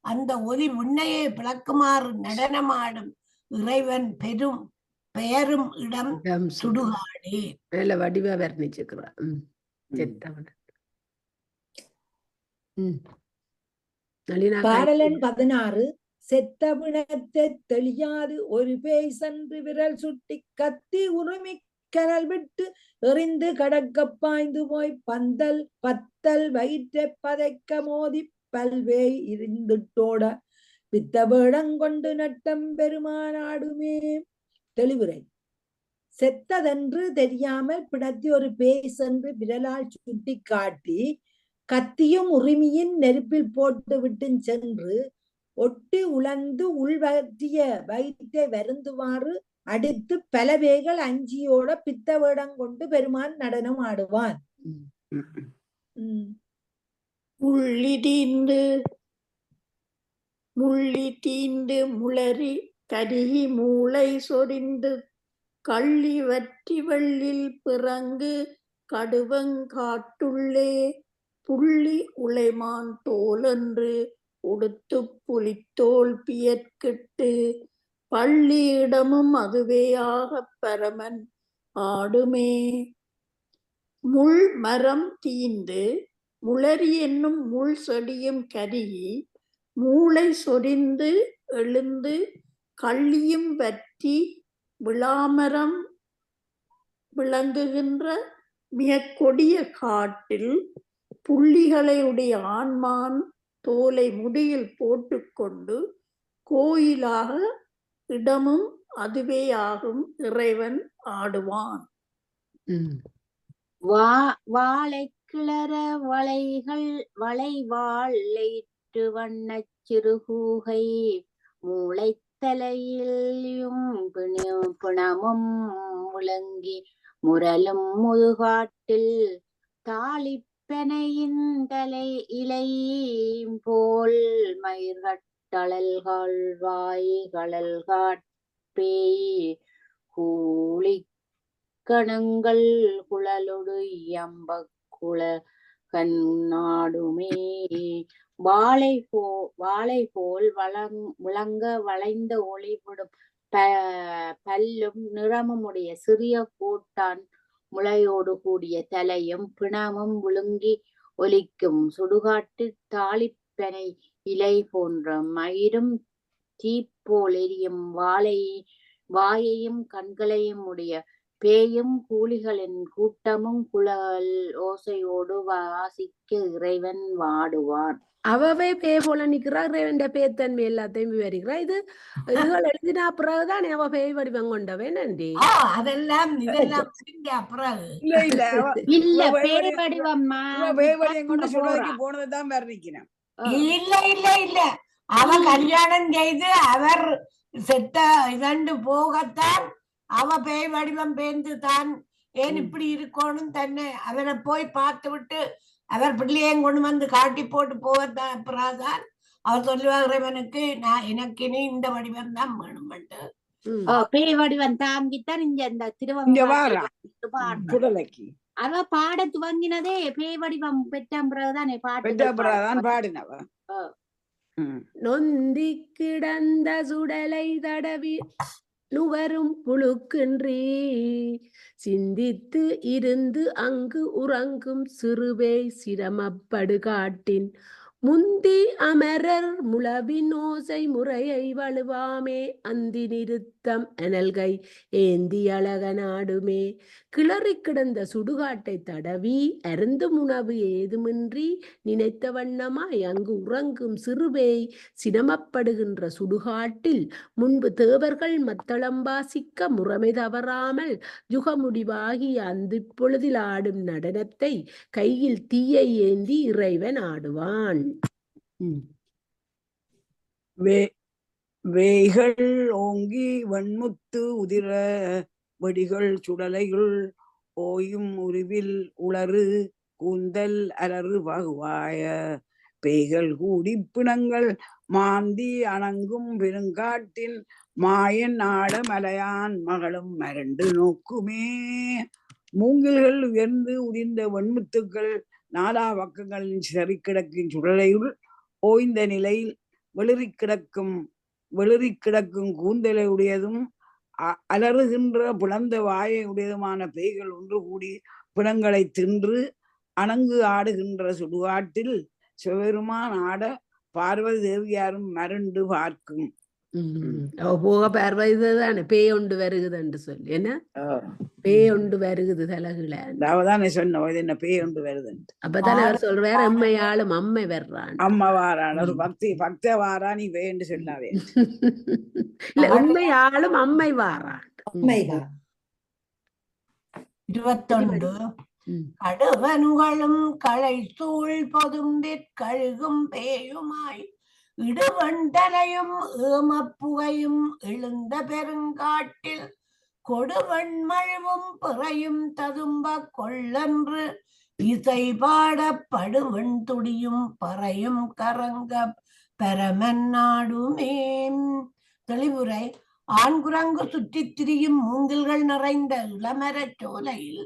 அந்த ஒலி விண்ணையை பிளக்குமாறு நடனமாடும் இறைவன் பெயரும் இடம் சுடுகாடே. நல்ல வடிவா வர்ணிச்சுக்கிறார். பாடலன் 16. செத்த பிணத்தை தெளியாது ஒரு பேய் சென்று விரல் சுட்டி கத்தி உரிமை கனல் விட்டு எறிந்து கடக்க பாய்ந்து போய் பத்தல் வயிற்றை பதைக்க மோதி பல்வேய் இருந்துட்டோட பித்த வேடங்கொண்டு நட்டம் பெருமானாடுமே. தெளிவுரை. செத்ததென்று தெரியாமல் பிணத்தி ஒரு பேய் சென்று விரலால் சுட்டி காட்டி கத்தியும் உரிமையின் நெருப்பில் போட்டு விட்டு சென்று ஒட்டி உழந்து உள்வற்றிய வயிற்றை வருந்துவாறு அடித்து பல பேய்கள் அஞ்சியோட பித்த வேடம் கொண்டு பெருமான் நடனம் ஆடுவான். முள்ளி தீண்டு முளரி கருகி மூளை சொரிந்து கள்ளி வற்றி வெள்ளில் பிறங்கு கடுவங்காட்டுள்ளே புள்ளி உளைமான் தோலென்று உடுத்து புலித்தோல் பியற்கிட்டு பள்ளியிடமும் அதுவேயாகப் பரமன் ஆடுமே. முள் மரம் தீந்து முளரி என்னும் முள் செடியும் கருகி மூளை சொரிந்து எழுந்து கள்ளியும் வற்றி விளாமரம் விளங்குகின்ற மிக கொடிய காட்டில் புள்ளிகளை உடைய ஆண்மான் தோலை முடியில் போட்டுக்கொண்டு கோயிலாக இடமும் அதுவேயாகும் இறைவன் ஆடுவான். வாழை கிளற வளைவாழைட்டு வண்ணச் சிறுகூகை மூளைத்தலையிலும் பிணமும் முழங்கி முரலும் முதுகாட்டில் தாளிப்பெனையின் தலை இலை போல் மயிர்கட்டழல்கள் வாய்களல்காட்பேய் கூலிக்கணங்கள் குழலொடு இயம்ப குள கண்ணாடுமே. வாழை போல் விளங்க வளைந்த ஒளிவிடும் பல்லும் நிறமுடைய சிறிய கோட்டான் முளையோடு கூடிய தலையும் பிணமும் விழுங்கி ஒலிக்கும் சுடுகாட்டு தாளிப்பெனை இலை போன்ற மயிரும் தீப்போல் எரியும் வாயையும் கண்களையும் உடைய பேயும் கூலிகளின் கூட்டமும் குழல் ஓசையோடு வாசிக்க இறைவன் வாடுவான். அவவே பேய் போல நிக்கிறா, இறைவன் பேத்தன்மை எல்லாத்தையும் விவரிக்கிறா. இதுகள் எழுதினா பிறகுதான் அவ பேய் வடிவம் கொண்டவே நன்றி. அதெல்லாம் இதெல்லாம் பிறகு இல்ல பேய் வடிவம் போனதுதான் வர்ணிக்கிறேன். இல்ல அவ கல்யாணம் செய்து அவர் செத்த இதண்டு போகத்தான் அவ பேய் வடிவம் பேர்ந்து தான் ஏன் இப்படி இருக்கணும் தன்னை அவரை போய் பார்த்து விட்டு அவர் பிள்ளையையும் கொண்டு வந்து காட்டி போட்டு போவதான் அவர் சொல்லுவார் இறைவனுக்கு நான் எனக்கு இனி இந்த வடிவம் தான் வேணும்ட்டு. பேய் வடிவம் தாங்கித்தான் இந்த இங்க திருவங்க வாரா சுடலைக்கு அவ பாட துவங்கினதே பேய் வடிவம் பெற்ற பிறகுதானே பெற்ற பாட்டு பிறகுதான் பாடினவ. நொந்தி கிடந்த சுடலை தடவி நுவரும் புழுக்கின்றி சிந்தித்து இருந்து அங்கு உறங்கும் சிறுவே சிரமப்படு காட்டின் முந்தி அமரர் முழவின் ஓசை முறையை வலுவாமே அந்தி நிறுத்தம் அனல்கை ஏந்தி அழக நாடுமே கிளறி கிடந்த சுடுகாட்டை தடவி அருந்தும் உணவு ஏதுமின்றி நினைத்த வண்ணமாய் அங்கு உறங்கும் சிறுவேய் சிரமப்படுகின்ற சுடுகாட்டில் முன்பு தேவர்கள் மத்தளம் வாசிக்க முறைமை தவறாமல் யுகமுடிவாகிய அந்த பொழுதில் ஆடும் நடனத்தை கையில் தீயை ஏந்தி இறைவன் ஆடுவான். வேய்கள் ஓங்கி வன்முத்து உதிர வடிகள் சுடலைகள் ஓயும் உருவில் உளறு கூந்தல் அலறு பகுவாய பேய்கள் கூடி பிணங்கள் மாந்தி அணங்கும் பெருங்காட்டின் மாயன் ஆட மலையான் மகளும் மரண்டு நோக்குமே. மூங்கில்கள் உயர்ந்து உதிர்ந்த வெண்முத்துக்கள் நாலா பக்கங்களின் சரி கிடக்கும் சுடலையுள் ஓய்ந்த நிலையில் வெளிரி கிடக்கும் கூந்தலை உடையதும் அலறுகின்ற புலந்த வாயை உடையதுமான பேய்கள் ஒன்று கூடி பிணங்களை தின்று அணங்கு ஆடுகின்ற சுடுகாட்டில் சிவபெருமான் ஆட பார்வதி தேவியாரும் மருண்டு பார்க்கும். போக பார்வைதானே பேய் ஒன்று வருகுதுன்னு சொல்லி என்ன பேய் ஒன்று வருகுது தலகுல அதாவதானே சொன்னோம் என்ன பேய் ஒன்று வருதுன்னு. அப்பதானே அவர் சொல்றாரு எம்மையாளும் அம்மை வர்றான் அம்மா வாரான் ஒரு பக்த வாரா நீ வேண்டு சொன்னாவே இல்ல உண்மையாளும் அம்மை வாரான். 21 கடுவனுகளும் களை சூழ் பொதும்பிற் கழுகும் பேயுமாய் இடுவண்டலையும் ஏமப்புகையும் எழுந்த பெருங்காட்டில் கொடுவன்மழுவும் பிறையும் ததும்ப கொள்ளன்று இசை பாடப்படுவன் துடியும் பறையும் கரங்க பெறமன் நாடுமே. தெளிவுரை ஆண்குரங்கு சுற்றித் திரியும் மூங்கில்கள் நிறைந்த இளமரச் சோலையில்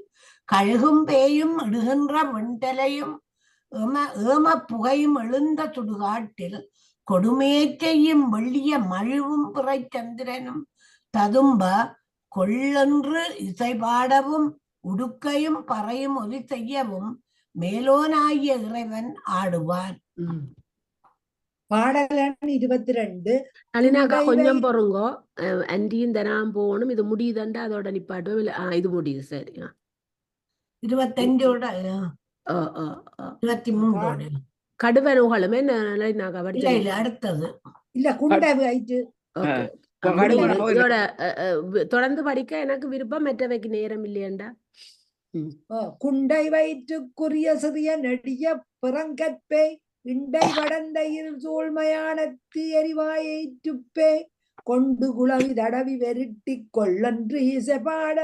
கழுகும் பேயும் இடுகின்ற வெண்டலையும் ஏம புகையும் எழுந்த சுடுகாட்டில் கொடுமையை செய்யும் வெள்ளிய மழுவும் பிறைச்சந்திரனும் ததும்ப கொள்ளென்று இசை பாடவும் உடுக்கையும் பறையும் ஒலி செய்யவும் மேலோனாகிய இறைவன் ஆடுவான். பாடலன் 22 அலினாக்கா கொஞ்சம் பொறுங்கோ அன்றியும் தனாம் போகணும். இது முடியுதுண்டா அதோட நிப்பாட்டும் இல்ல இது முடியுது சரி. 25 23 கடுவனுகளுமே அடுத்தது இல்ல குண்டை வைத்து இதோட தொடர்ந்து படிக்க எனக்கு விருப்பம் மற்றவைக்கு நேரம் இல்லையண்டா. குண்டை வயிற்றுக்குரிய சிறிய நெடிய பிறங்கற்பே இண்டை கடந்த இருள் சூழ்மையானத்து எரிவாயை துப்பே கொண்டு குளவி தடவி வெருட்டி கொள்ளன்று இசைபாட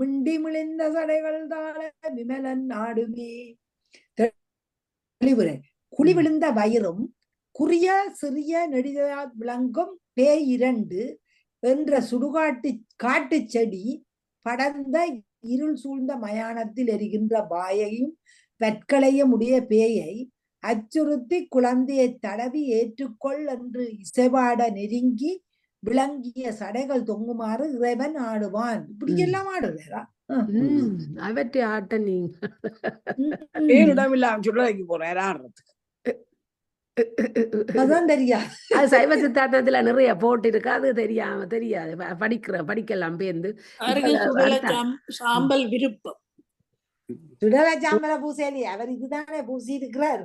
மிண்டி மிளிந்த சடைகள் தாழ விமலன் நாடுமே. தெளிவுரை குழி விழுந்த வயிறும் குறிய சிறிய நெடியா விளங்கும் பேய் 2 என்ற சுடுகாட்டு காட்டு செடி படர்ந்த இருள் சூழ்ந்த மயானத்தில் எரிகின்ற வாயையும் பற்களையும் உடைய பேயை அச்சுறுத்தி குழந்தையை தடவி ஏற்றுக்கொள் என்று இசைபாட நெருங்கி விளங்கிய சடைகள் தொங்குமாறு இறைவன் ஆடுவான். இப்படி எல்லாம் ஆடுவாரா அவற்றை ஆட்ட நீங்க பேரிடமில்லாம சுடலைக்கு போறேன் ஆடுறதுக்கு அதான் தெரியாது. அது சைவ சித்தாந்தத்துல நிறைய போட்டு இருக்கு. அது தெரியாது படிக்கலாம் பேர்ந்து சாம்பல் விருப்பம் சுடல சாம்பல பூசேலி அவர் இதுதானே பூசி இருக்கிறார்.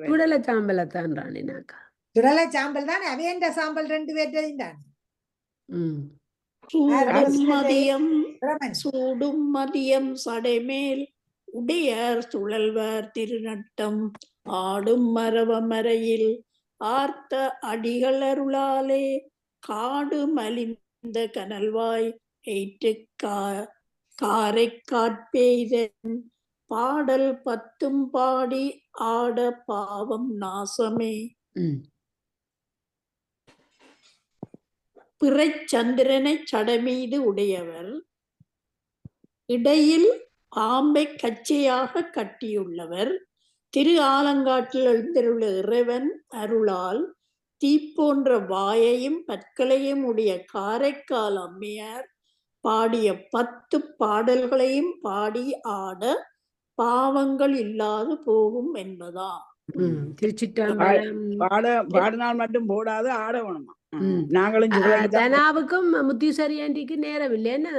சுடல சாம்பலத்தான் ராணினாக்கா சுடல சாம்பல் தானே அவையண்ட சாம்பல் 2 பேர்டையும் தான். சூடும் மதியம் சடைமேல் உடையர் சுழல்வர் திருநட்டம் ஆடும் மரவமரையில் ஆர்த்த அடிகளருளாலே காடு மலிந்த கனல்வாய் எயிற்று காரை காட்பெய்தன் பாடல் 10 பாடி ஆட பாவம் நாசமே. ம். பிறைச் சந்திரனை சடமீது உடையவர், இடையில் பாம்பை கச்சையாக கட்டியுள்ளவர், திரு ஆலங்காட்டில் எழுந்தருள இறைவன் அருளால் தீப்போன்ற வாயையும் பற்களையும் உடைய காரைக்கால் அம்மையார் பாடிய 10 பாடல்களையும் பாடி ஆட பாவங்கள் இல்லாது போகும் என்பதாம். திருச்சிற்றம்பலம். பாடினால் மட்டும் போடாது, ஆட வேணுமா? ம். நாங்களும் சுகலைக்கு தான் தனாவுக்கும் முத்தீஸ்வரி ஆண்டிக்கு நேரம் இல்லை என்ன?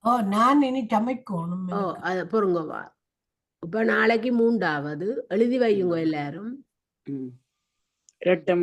ஓ நான் இனி சமைக்கணும் ஓ எனக்கு. அது பொறுங்கவா. இப்ப நாளைக்கு 3வது எழுதி வையுங்க எல்லாரும். இரட்டம்